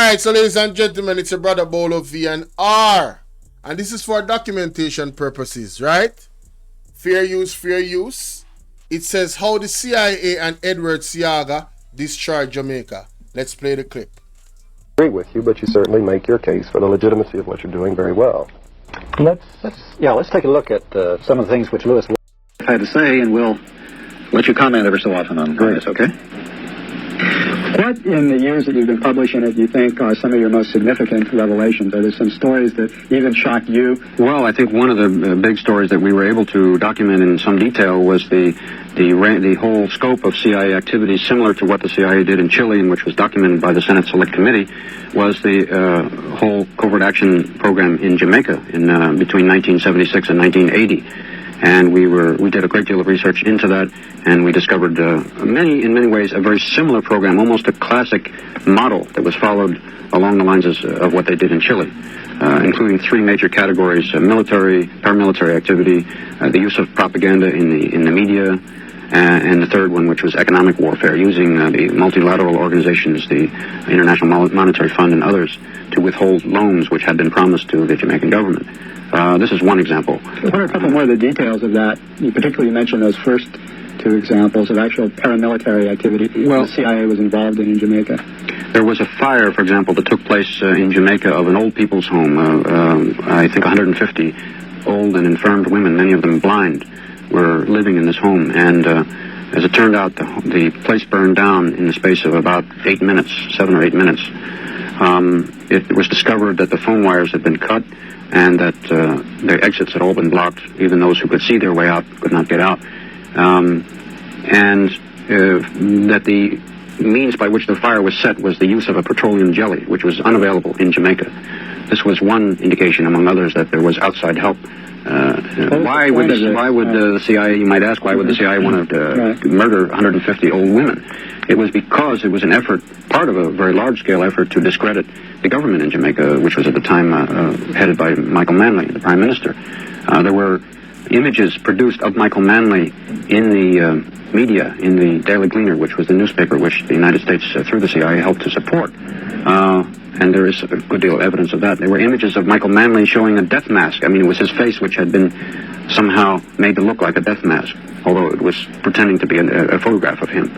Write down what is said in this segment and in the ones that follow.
Alright, so ladies and gentlemen, it's your brother Bolo V&R. And this is for documentation purposes, right? Fair use, fair use. It says how the CIA and Edward Seaga discharged Jamaica. Let's play the clip. I agree with you, but you certainly make your case for the legitimacy of what you're doing very well. Let's take a look at some of the things which Lewis had to say, and we'll let you comment ever so often on this, okay? What, in the years that you've been publishing it, do you think are some of your most significant revelations? Are there some stories that even shocked you? Well, I think one of the big stories that we were able to document in some detail was the whole scope of CIA activities, similar to what the CIA did in Chile, and which was documented by the Senate Select Committee, was the whole covert action program in Jamaica in between 1976 and 1980. And we did a great deal of research into that, and we discovered in many ways a very similar program, almost a classic model that was followed along the lines of what they did in Chile, including three major categories: military, paramilitary activity, the use of propaganda in the media, and the third one, which was economic warfare, using the multilateral organizations, the International Monetary Fund and others, to withhold loans which had been promised to the Jamaican government. This is one example. What are a couple more of the details of that? You particularly mentioned those first two examples of actual paramilitary activity the CIA was involved in Jamaica. There was a fire, for example, that took place in Jamaica of an old people's home. I think 150 old and infirmed women, many of them blind, were living in this home. And as it turned out, the place burned down in the space of about 8 minutes, 7 or 8 minutes. It was discovered that the phone wires had been cut, and that their exits had all been blocked. Even those who could see their way out could not get out. And that the means by which the fire was set was the use of a petroleum jelly, which was unavailable in Jamaica. This was one indication, among others, that there was outside help. Why would the CIA, you might ask, why would the CIA want to murder 150 old women? It was because it was an effort, part of a very large-scale effort to discredit the government in Jamaica, which was at the time headed by Michael Manley, the Prime Minister. There were images produced of Michael Manley in the media, in the Daily Gleaner, which was the newspaper which the United States, through the CIA, helped to support. And there is a good deal of evidence of that. There were images of Michael Manley showing a death mask. I mean, it was his face which had been somehow made to look like a death mask, although it was pretending to be a photograph of him.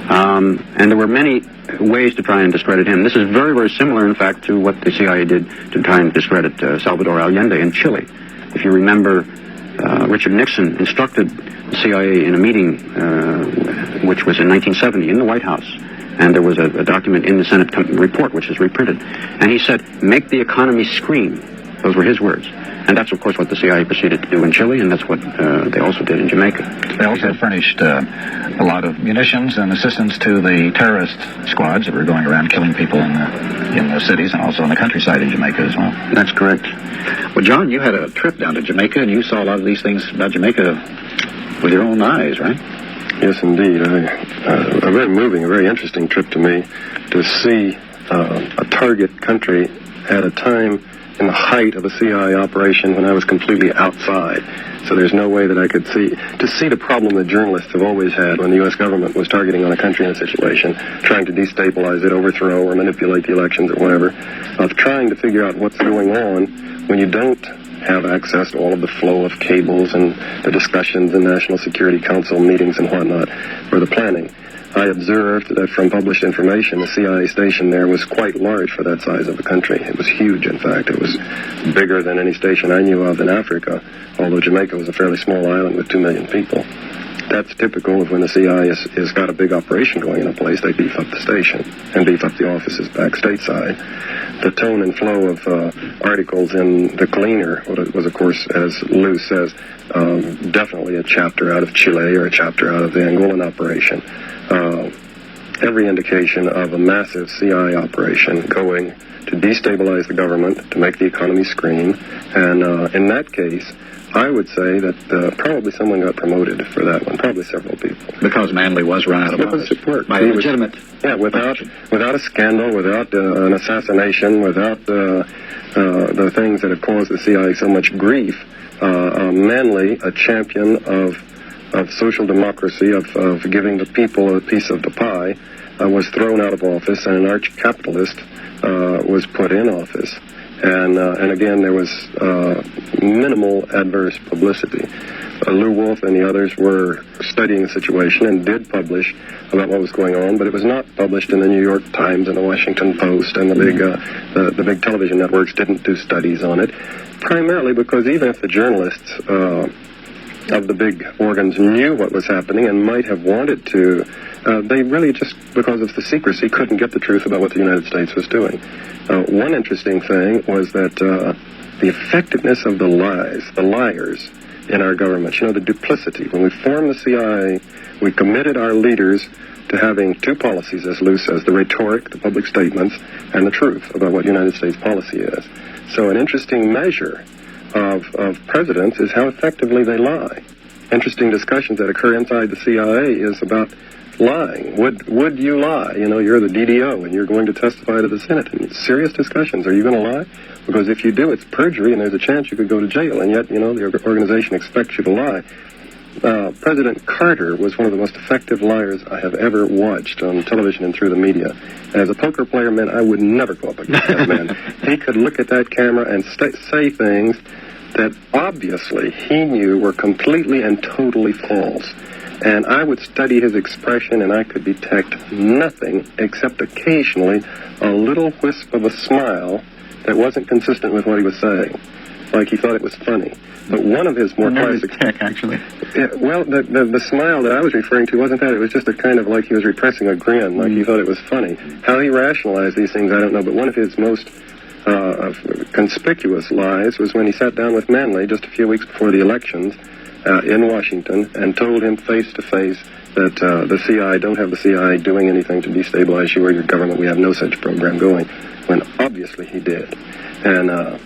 And there were many ways to try and discredit him. This is very, very similar, in fact, to what the CIA did to try and discredit Salvador Allende in Chile. If you remember, Richard Nixon instructed the CIA in a meeting, which was in 1970 in the White House, and there was a document in the Senate report which is reprinted, and he said, "Make the economy scream." Those were his words. And that's, of course, what the CIA proceeded to do in Chile, and that's what they also did in Jamaica. They also furnished a lot of munitions and assistance to the terrorist squads that were going around killing people in the cities and also in the countryside in Jamaica as well. That's correct. Well, John, you had a trip down to Jamaica, and you saw a lot of these things about Jamaica with your own eyes, right? Yes, indeed. A very moving, a very interesting trip to me to see a target country at a time in the height of a CIA operation when I was completely outside. So there's no way that I could see the problem that journalists have always had when the U.S. government was targeting on a country in a situation, trying to destabilize it, overthrow, or manipulate the elections or whatever, of trying to figure out what's going on when you don't have access to all of the flow of cables and the discussions in National Security Council meetings and whatnot, or the planning. I observed that from published information, the CIA station there was quite large for that size of a country. It was huge, in fact. It was bigger than any station I knew of in Africa, although Jamaica was a fairly small island with 2 million people. That's typical of when the CIA has got a big operation going in a place. They beef up the station and beef up the offices back stateside. The tone and flow of articles in the Gleaner was, of course, as Lou says, definitely a chapter out of Chile or a chapter out of the Angolan operation. Every indication of a massive CIA operation going to destabilize the government, to make the economy scream. And in that case, I would say that probably someone got promoted for that one, probably several people. Because Manley was right about it. Support. By legitimate. Yeah, without a scandal, without an assassination, without the things that have caused the CIA so much grief, Manley, a champion of social democracy, of giving the people a piece of the pie, was thrown out of office, and an arch-capitalist was put in office. And again, there was minimal adverse publicity. Lou Wolf and the others were studying the situation and did publish about what was going on, but it was not published in the New York Times and the Washington Post, and the big television networks didn't do studies on it, primarily because even if the journalists of the big organs knew what was happening and might have wanted to, they really, just because of the secrecy, couldn't get the truth about what the United States was doing. One interesting thing was that the effectiveness of the liars in our government, the duplicity. When we formed the CIA, we committed our leaders to having two policies, as Lou says, the rhetoric, the public statements, and the truth about what United States policy is. So an interesting measure of presidents is how effectively they lie. Interesting discussions that occur inside the CIA is about lying. Would you lie? You're the DDO and you're going to testify to the Senate. And serious discussions. Are you going to lie? Because if you do, it's perjury and there's a chance you could go to jail. And yet, the organization expects you to lie. President Carter was one of the most effective liars I have ever watched on television and through the media. As a poker player, man, I would never go up against that man. He could look at that camera and say things that obviously he knew were completely and totally false. And I would study his expression, and I could detect nothing except occasionally a little wisp of a smile that wasn't consistent with what he was saying, like he thought it was funny. But one of his more classic... actually. Yeah, well, the smile that I was referring to wasn't that. It was just a kind of like he was repressing a grin, like he thought it was funny. How he rationalized these things, I don't know. But one of his most conspicuous lies was when he sat down with Manley just a few weeks before the elections in Washington and told him face to face that the CIA, don't have the CIA doing anything to destabilize you or your government. We have no such program going, when obviously he did. And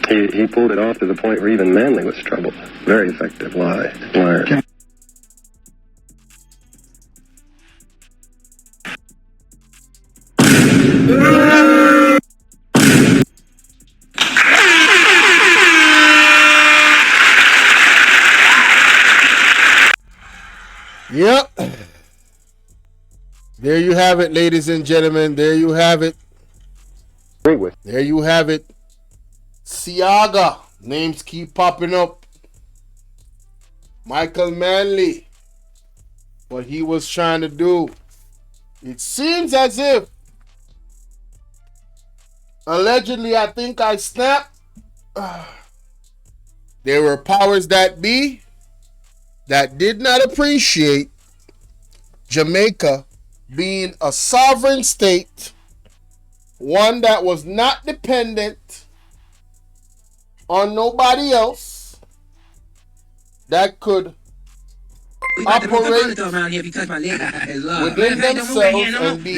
he pulled it off to the point where even Manley was troubled. Very effective liar. Yep. There you have it, ladies and gentlemen. There you have it. There you have it. Seaga. Names keep popping up. Michael Manley. What he was trying to do. It seems as if, allegedly, I think I snapped. There were powers that be that did not appreciate Jamaica being a sovereign state, one that was not dependent on nobody else, that could operate within themselves and be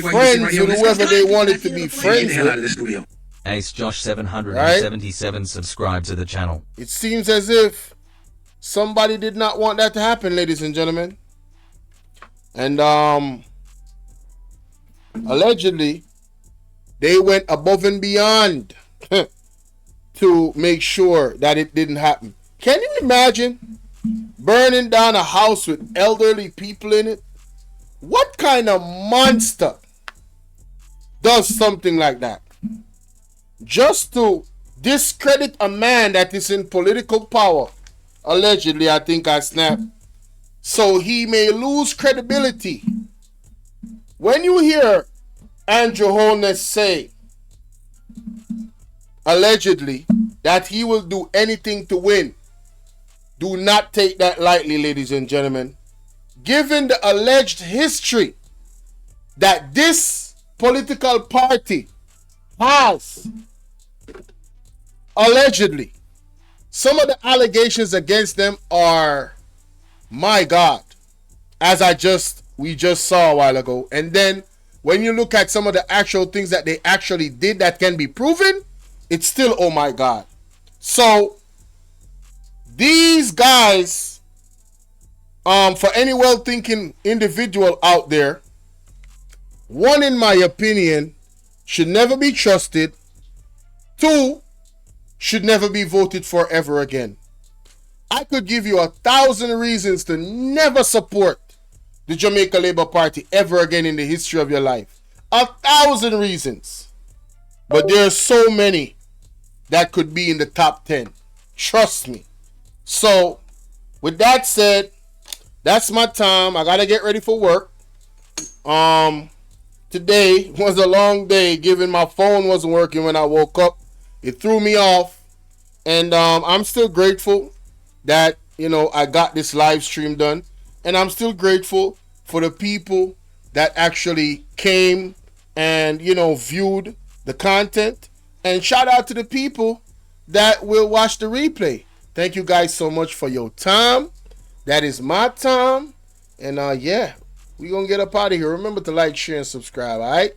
friends with whoever they wanted to be friends with. Ace Josh 777 subscribe to the channel. It seems as if somebody did not want that to happen, ladies and gentlemen. And allegedly, they went above and beyond to make sure that it didn't happen. Can you imagine burning down a house with elderly people in it? What kind of monster does something like that? Just to discredit a man that is in political power. Allegedly, I think I snapped. So he may lose credibility. When you hear Andrew Holness say, allegedly, that he will do anything to win, do not take that lightly, ladies and gentlemen. Given the alleged history that this political party has, allegedly, some of the allegations against them are, my God, as we just saw a while ago. And then when you look at some of the actual things that they actually did that can be proven, it's still, oh my God. So these guys, for any well-thinking individual out there, one, in my opinion, should never be trusted. Two, should never be voted for ever again. I could give you 1,000 reasons to never support the Jamaica Labour Party ever again in the history of your life. 1,000 reasons. But there are so many that could be in the top 10. Trust me. So, with that said, that's my time. I gotta get ready for work. Today was a long day, given my phone wasn't working when I woke up. It threw me off. And I'm still grateful that, I got this live stream done. And I'm still grateful for the people that actually came and, viewed the content. And shout out to the people that will watch the replay. Thank you guys so much for your time. That is my time. And yeah, we're going to get up out of here. Remember to like, share, and subscribe, all right?